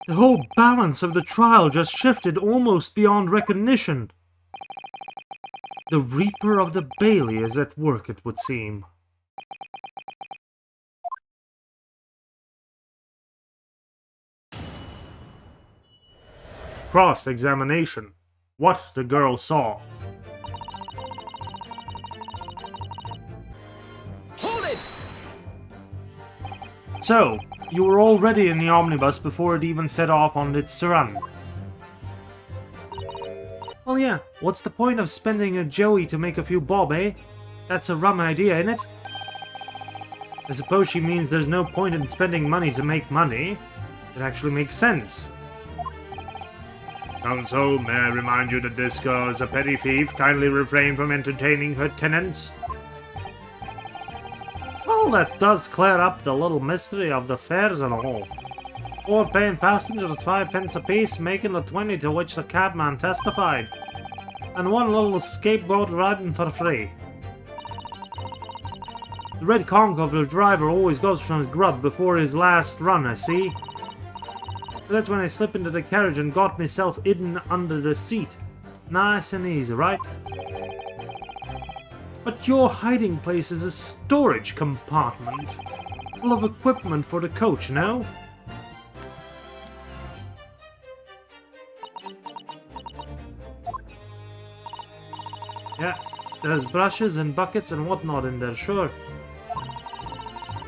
The whole balance of the trial just shifted almost beyond recognition. The Reaper of the Bailey is at work, it would seem. Cross-examination. What the girl saw. Hold it! So, you were already in the omnibus before it even set off on its run. Well, yeah, what's the point of spending a joey to make a few bob, eh? That's a rum idea, ain't it? I suppose she means there's no point in spending money to make money. It actually makes sense. Counsel, may I remind you that this girl is a petty thief? Kindly refrain from entertaining her tenants. Well, that does clear up the little mystery of the fares and all. 4 paying passengers 5 pence apiece, making the 20 to which the cabman testified. And 1 little scapegoat riding for free. The red conch of the driver always goes from his grub before his last run, I see. That's when I slipped into the carriage and got myself hidden under the seat. Nice and easy, right? But your hiding place is a storage compartment, full of equipment for the coach, no? Yeah, there's brushes and buckets and whatnot in there, sure.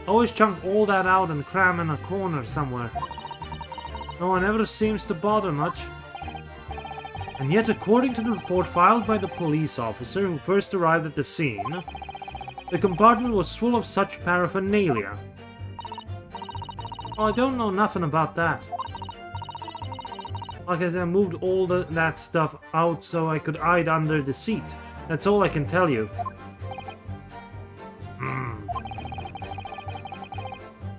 Always chunk all that out and cram in a corner somewhere. No one ever seems to bother much. And yet, according to the report filed by the police officer who first arrived at the scene, the compartment was full of such paraphernalia. Well, I don't know nothing about that. Like I said, I moved all that stuff out so I could hide under the seat. That's all I can tell you.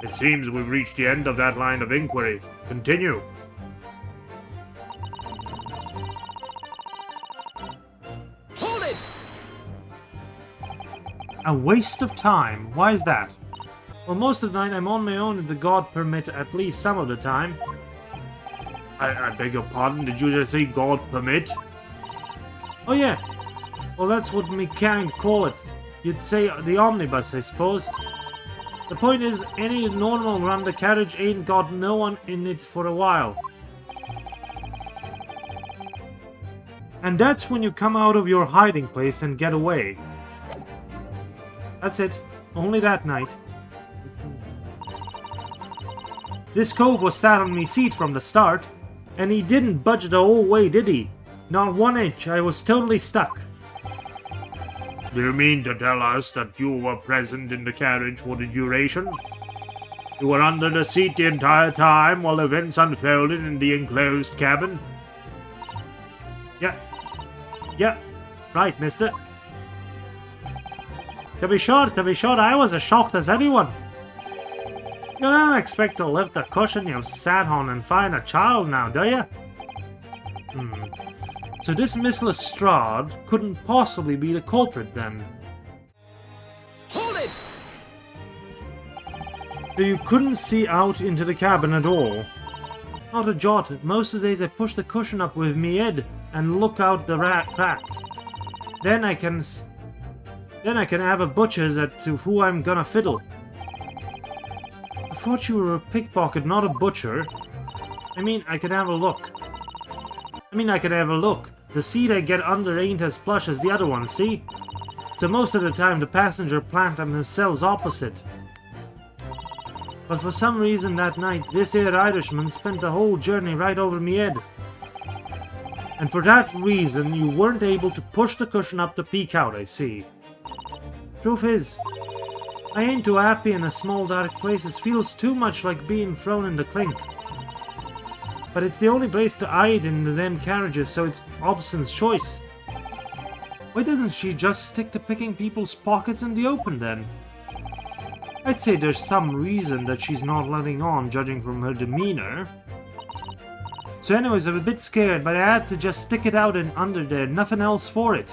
It seems we've reached the end of that line of inquiry. Continue. Hold it! A waste of time. Why is that? Well, most of the night I'm on my own if the god permit, at least some of the time. I beg your pardon, did you just say god permit? Oh yeah. Well, that's what me kind call it. You'd say the omnibus, I suppose. The point is, any normal run the carriage ain't got no one in it for a while. And that's when you come out of your hiding place and get away. That's it. Only that night. This cove was sat on me seat from the start, and he didn't budge the whole way, did he? Not 1 inch. I was totally stuck. Do you mean to tell us that you were present in the carriage for the duration? You were under the seat the entire time while events unfolded in the enclosed cabin? Yeah. Right, mister. To be sure, I was as shocked as anyone. You don't expect to lift the cushion you've sat on and find a child now, do you? So this Miss Lestrade couldn't possibly be the culprit, then? Hold it! So you couldn't see out into the cabin at all? Not a jot. Most of the days I push the cushion up with me head and look out the crack. Then I can have a butcher's at to who I'm gonna fiddle. I thought you were a pickpocket, not a butcher. I mean, I can have a look. The seat I get under ain't as plush as the other one, see? So most of the time the passenger plant themselves opposite. But for some reason that night, this here Irishman spent the whole journey right over me head. And for that reason, you weren't able to push the cushion up to peek out, I see. Truth is, I ain't too happy in a small dark place. It feels too much like being thrown in the clink. But it's the only place to hide in them carriages, so it's Hobson's choice. Why doesn't she just stick to picking people's pockets in the open, then? I'd say there's some reason that she's not letting on, judging from her demeanor. So anyways, I'm a bit scared, but I had to just stick it out and under there, nothing else for it.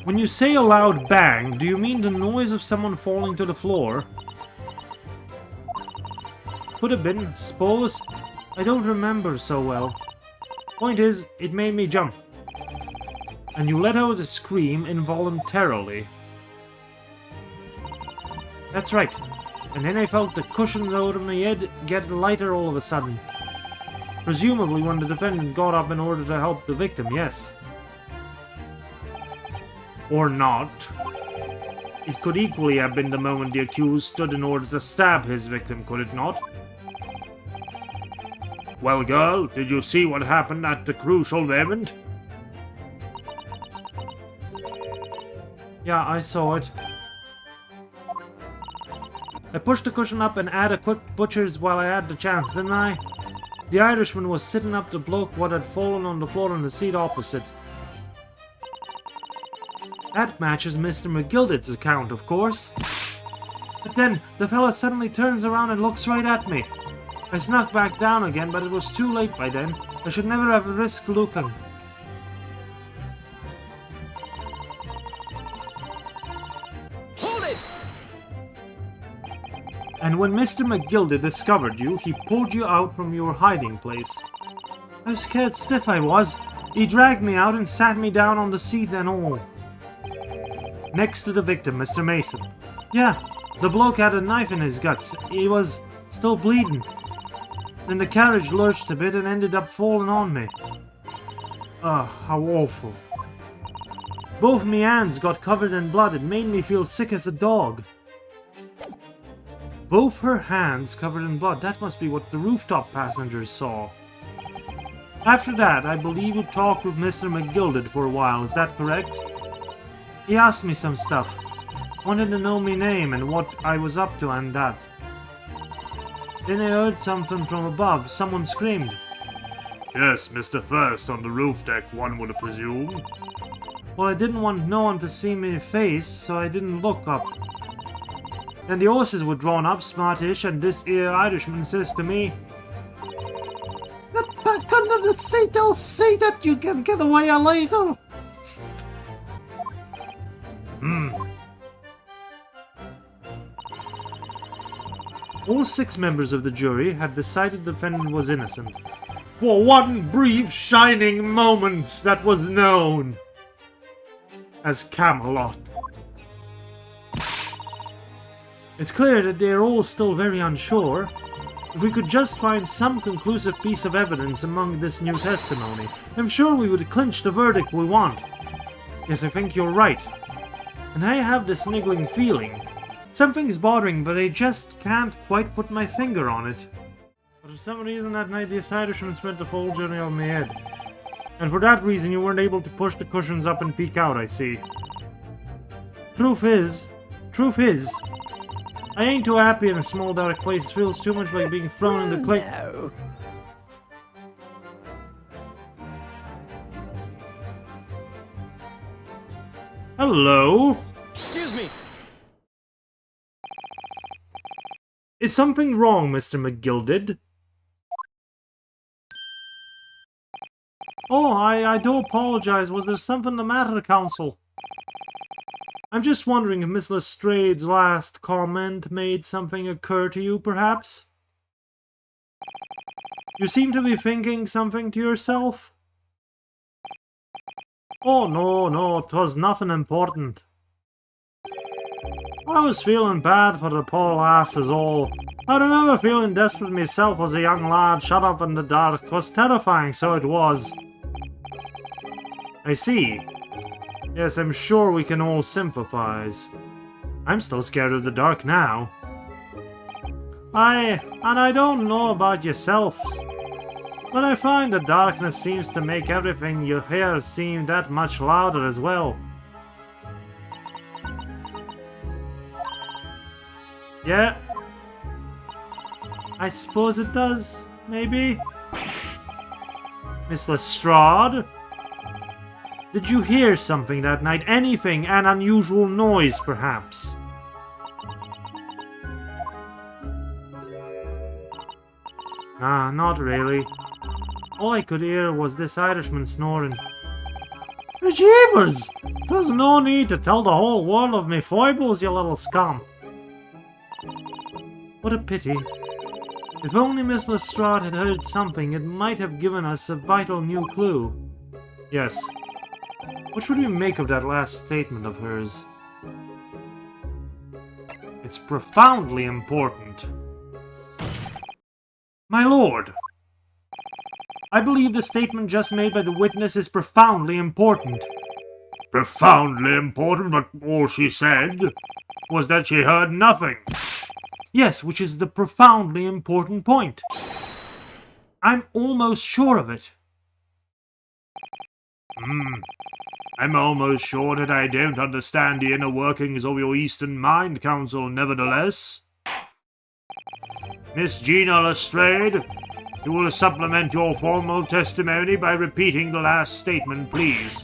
When you say a loud bang, do you mean the noise of someone falling to the floor? Could have been, suppose. I don't remember so well. Point is, it made me jump. And you let out a scream involuntarily. That's right. And then I felt the cushions out of my head get lighter all of a sudden. Presumably when the defendant got up in order to help the victim, yes. Or not. It could equally have been the moment the accused stood in order to stab his victim, could it not? Well, girl, did you see what happened at the crucial moment? Yeah, I saw it. I pushed the cushion up and had a quick butcher's while I had the chance, didn't I? The Irishman was sitting up the bloke what had fallen on the floor in the seat opposite. That matches Mr. McGilded's account, of course. But then, the fella suddenly turns around and looks right at me. I snuck back down again, but it was too late by then. I should never have risked looking. Hold it! And when Mr. McGilded discovered you, he pulled you out from your hiding place. I was scared stiff I was. He dragged me out and sat me down on the seat and all. Next to the victim, Mr. Mason. Yeah, the bloke had a knife in his guts. He was still bleeding. Then the carriage lurched a bit and ended up falling on me. Ugh, how awful. Both me hands got covered in blood. It made me feel sick as a dog. Both her hands covered in blood. That must be what the rooftop passengers saw. After that, I believe you talked with Mr. McGilded for a while. Is that correct? He asked me some stuff. Wanted to know me name and what I was up to and that. Then I heard something from above. Someone screamed. Yes, Mr. First on the roof deck, one would presume. Well, I didn't want no one to see me face, so I didn't look up. Then the horses were drawn up, smartish, and this here Irishman says to me, "Get back under the seat, I'll see that you can get away later." All 6 members of the jury had decided the defendant was innocent. For one brief shining moment that was known as Camelot. It's clear that they are all still very unsure. If we could just find some conclusive piece of evidence among this new testimony, I'm sure we would clinch the verdict we want. Yes, I think you're right. And I have this niggling feeling. Something's bothering, but I just can't quite put my finger on it. But for some reason that night the Irishman spent the full journey on my head. And for that reason you weren't able to push the cushions up and peek out, I see. Truth is, I ain't too happy in a small dark place. It feels too much like being thrown in the clay. No. Hello? Excuse me. Is something wrong, Mr. McGilded? Oh, I do apologize. Was there something the matter, Counsel? I'm just wondering if Miss Lestrade's last comment made something occur to you, perhaps? You seem to be thinking something to yourself? Oh, no, 'twas nothing important. I was feeling bad for the poor lass is all. I remember feeling desperate myself as a young lad shut up in the dark. 'Twas terrifying, so it was. I see. Yes, I'm sure we can all sympathize. I'm still scared of the dark now. And I don't know about yourselves, but I find the darkness seems to make everything you hear seem that much louder as well. Yeah. I suppose it does, maybe? Miss Lestrade? Did you hear something that night? Anything? An unusual noise, perhaps? Nah, not really. All I could hear was this Irishman snoring. Jeebers! There's no need to tell the whole world of me foibles, you little scum. What a pity. If only Miss Lestrade had heard something, it might have given us a vital new clue. Yes. What should we make of that last statement of hers? It's profoundly important. My lord, I believe the statement just made by the witness is profoundly important. Profoundly important, but all she said was that she heard nothing. Yes, which is the profoundly important point. I'm almost sure of it. I'm almost sure that I don't understand the inner workings of your Eastern Mind Council, nevertheless. Miss Gina Lestrade, you will supplement your formal testimony by repeating the last statement, please.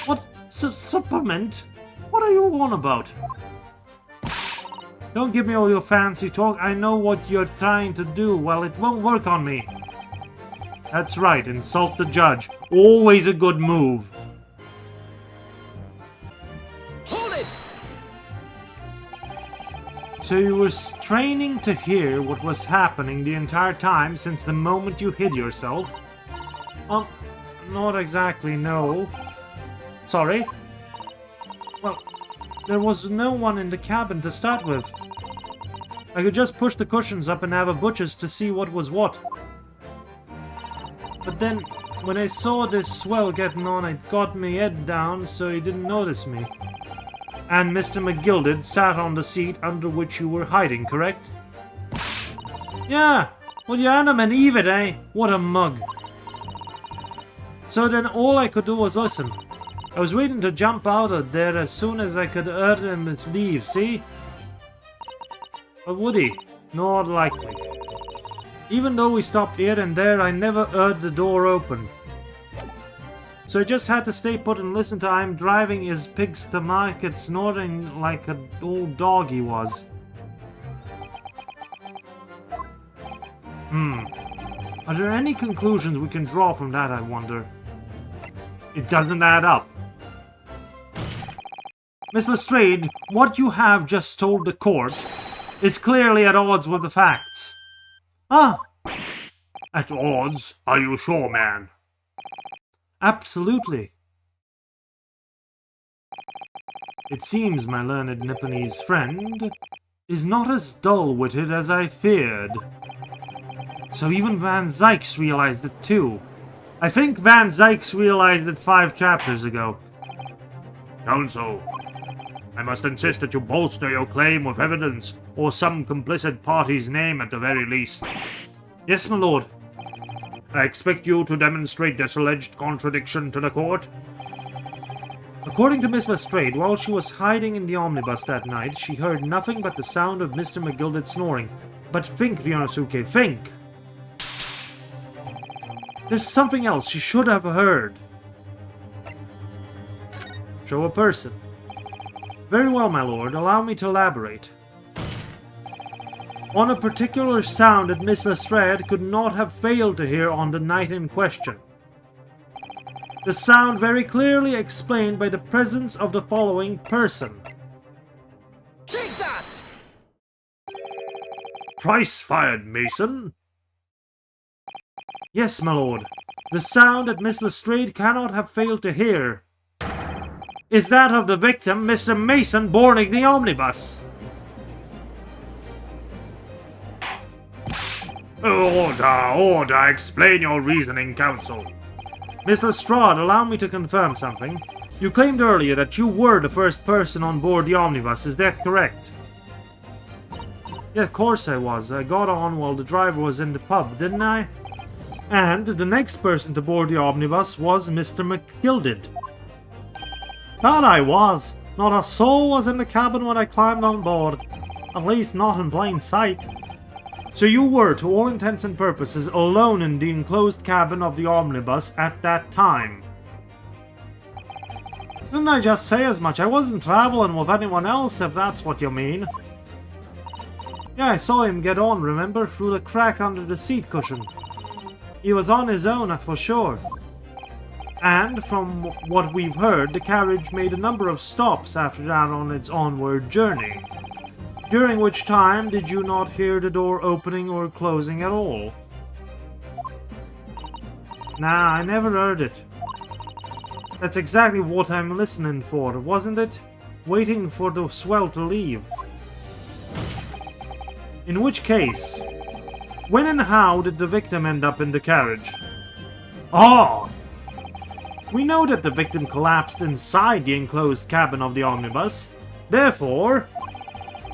What? Supplement? What are you on about? Don't give me all your fancy talk. I know what you're trying to do. Well, it won't work on me. That's right, insult the judge. Always a good move. Hold it! So you were straining to hear what was happening the entire time since the moment you hid yourself? Not exactly, no. Sorry? Well, there was no one in the cabin to start with. I could just push the cushions up and have a butcher's to see what was what. But then, when I saw this swell getting on, I got my head down so he didn't notice me. And Mr. McGilded sat on the seat under which you were hiding, correct? Yeah, well you Adam and Eve it, eh? What a mug. So then all I could do was listen. I was waiting to jump out of there as soon as I could hear him leave, see? But would he? Not likely. Even though we stopped here and there, I never heard the door open. So I just had to stay put and listen to him driving his pigs to market, snorting like an old dog he was. Are there any conclusions we can draw from that, I wonder? It doesn't add up. Miss Lestrade, what you have just told the court is clearly at odds with the facts. Ah! At odds? Are you sure, man? Absolutely. It seems my learned Nipponese friend is not as dull-witted as I feared. So even Van Zykes realized it too. I think Van Zykes realized it 5 chapters ago. Counsel, I must insist that you bolster your claim with evidence, or some complicit party's name at the very least. Yes, my lord. I expect you to demonstrate this alleged contradiction to the court. According to Miss Lestrade, while she was hiding in the omnibus that night, she heard nothing but the sound of Mr. McGilded snoring. But think, Ryonosuke, think! There's something else she should have heard. Show a person. Very well, my lord. Allow me to elaborate. On a particular sound that Miss Lestrade could not have failed to hear on the night in question. The sound very clearly explained by the presence of the following person. Take that! Price fired, Mason. Yes, my lord. The sound that Miss Lestrade cannot have failed to hear is that of the victim, Mr. Mason, boarding the omnibus. Order! Explain your reasoning, counsel. Miss Lestrade, allow me to confirm something. You claimed earlier that you were the first person on board the omnibus, is that correct? Yeah, of course I was. I got on while the driver was in the pub, didn't I? And the next person to board the omnibus was Mr. McGilded. That I was. Not a soul was in the cabin when I climbed on board. At least not in plain sight. So you were, to all intents and purposes, alone in the enclosed cabin of the omnibus at that time. Didn't I just say as much? I wasn't traveling with anyone else, if that's what you mean. Yeah, I saw him get on, remember? Through the crack under the seat cushion. He was on his own, for sure. And from what we've heard, the carriage made a number of stops after that on its onward journey. During which time did you not hear the door opening or closing at all? Nah, I never heard it. That's exactly what I'm listening for, wasn't it? Waiting for the swell to leave. In which case, when and how did the victim end up in the carriage? Oh! We know that the victim collapsed inside the enclosed cabin of the omnibus. Therefore,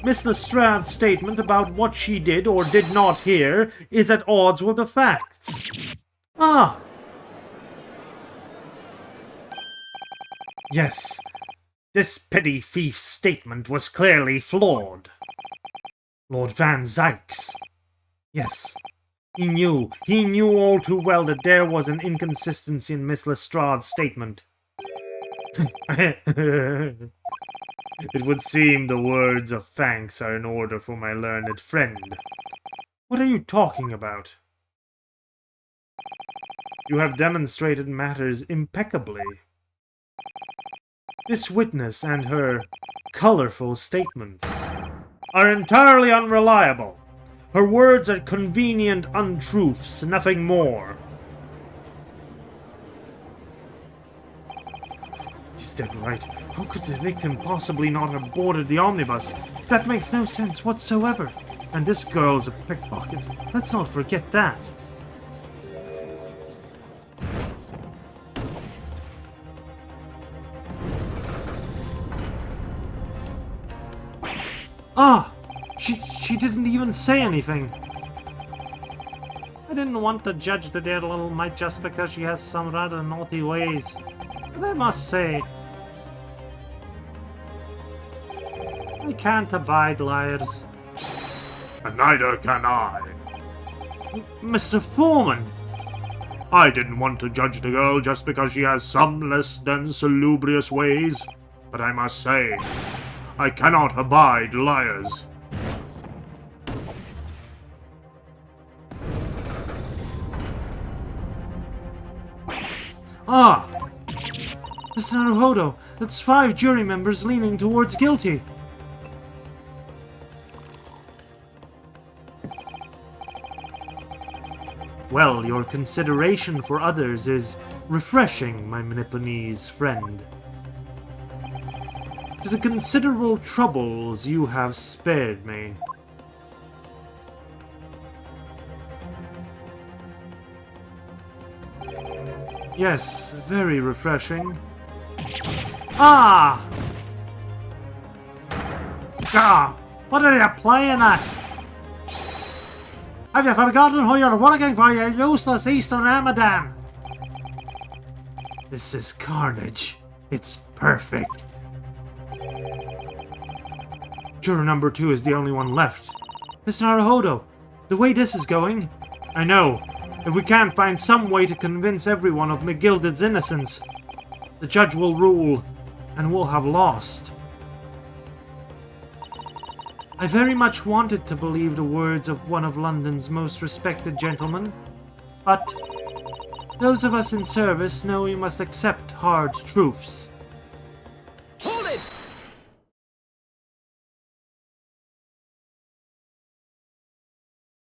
Miss Lestrade's statement about what she did or did not hear is at odds with the facts. Ah! Yes, this petty thief's statement was clearly flawed. Lord Van Zykes. Yes. He knew all too well that there was an inconsistency in Miss Lestrade's statement. It would seem the words of thanks are in order for my learned friend. What are you talking about? You have demonstrated matters impeccably. This witness and her colorful statements are entirely unreliable. Her words are convenient untruths, nothing more. He's dead right. How could the victim possibly not have boarded the omnibus? That makes no sense whatsoever. And this girl's a pickpocket. Let's not forget that. Ah! She didn't even say anything. I didn't want to judge the dear little mite just because she has some rather naughty ways. But I must say, I can't abide liars. And neither can I. Mr. Foreman! I didn't want to judge the girl just because she has some less than salubrious ways, but I must say, I cannot abide liars. Ah! Mr. Naruhodo, that's 5 jury members leaning towards guilty. Well, your consideration for others is refreshing, my Nipponese friend. To the considerable troubles you have spared me. Yes, very refreshing. Ah! Ah! What are you playing at? Have you forgotten who you're working for, you useless Eastern Ramadan? This is carnage. It's perfect. Juror number 2 is the only one left. Mr. Naruhodo, the way this is going... I know. If we can't find some way to convince everyone of McGilded's innocence, the judge will rule, and we'll have lost. I very much wanted to believe the words of one of London's most respected gentlemen, but those of us in service know we must accept hard truths.